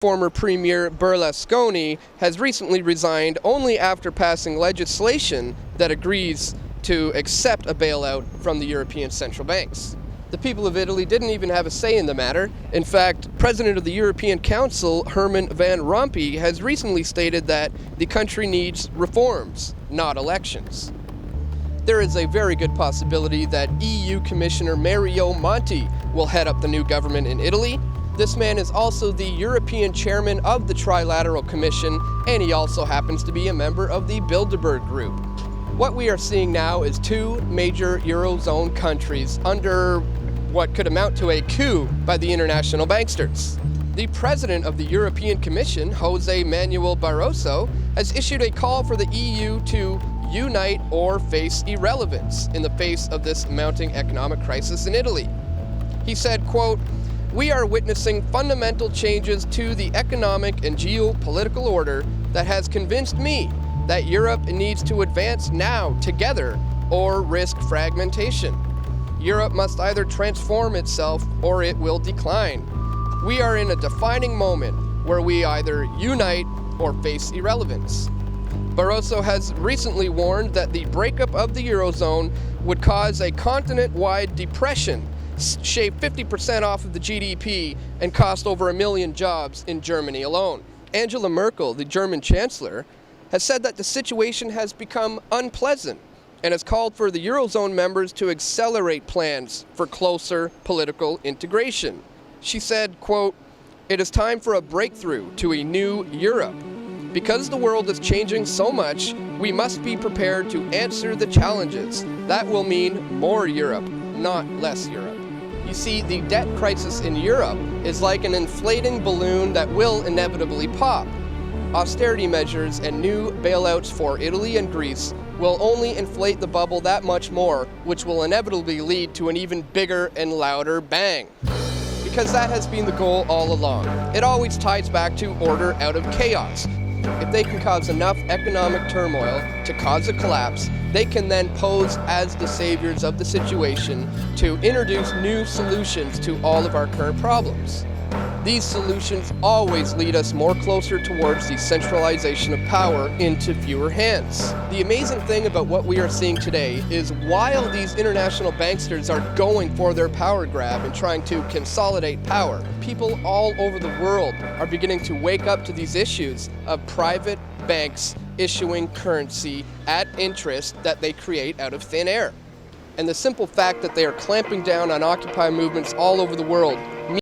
Former Premier Berlusconi has recently resigned only after passing legislation that agrees to accept a bailout from the European central banks. The people of Italy didn't even have a say in the matter. In fact, President of the European Council, Herman Van Rompuy, has recently stated that the country needs reforms, not elections. There is a very good possibility that EU Commissioner Mario Monti will head up the new government in Italy. This man is also the European chairman of the Trilateral Commission, and he also happens to be a member of the Bilderberg Group. What we are seeing now is two major Eurozone countries under what could amount to a coup by the international banksters. The president of the European Commission, Jose Manuel Barroso, has issued a call for the EU to unite or face irrelevance in the face of this mounting economic crisis in Italy. He said, quote, "We are witnessing fundamental changes to the economic and geopolitical order that has convinced me that Europe needs to advance now together or risk fragmentation. Europe must either transform itself or it will decline. We are in a defining moment where we either unite or face irrelevance." Barroso has recently warned that the breakup of the Eurozone would cause a continent-wide depression, shave 50% off of the GDP, and cost over 1 million jobs in Germany alone. Angela Merkel, the German chancellor, has said that the situation has become unpleasant and has called for the Eurozone members to accelerate plans for closer political integration. She said, quote, "It is time for a breakthrough to a new Europe. Because the world is changing so much, we must be prepared to answer the challenges. That will mean more Europe, not less Europe." You see, the debt crisis in Europe is like an inflating balloon that will inevitably pop. Austerity measures and new bailouts for Italy and Greece will only inflate the bubble that much more, which will inevitably lead to an even bigger and louder bang. Because that has been the goal all along. It always ties back to order out of chaos. If they can cause enough economic turmoil to cause a collapse, they can then pose as the saviors of the situation to introduce new solutions to all of our current problems. These solutions always lead us more closer towards the centralization of power into fewer hands. The amazing thing about what we are seeing today is while these international banksters are going for their power grab and trying to consolidate power, people all over the world are beginning to wake up to these issues of private banks issuing currency at interest that they create out of thin air. And the simple fact that they are clamping down on Occupy movements all over the world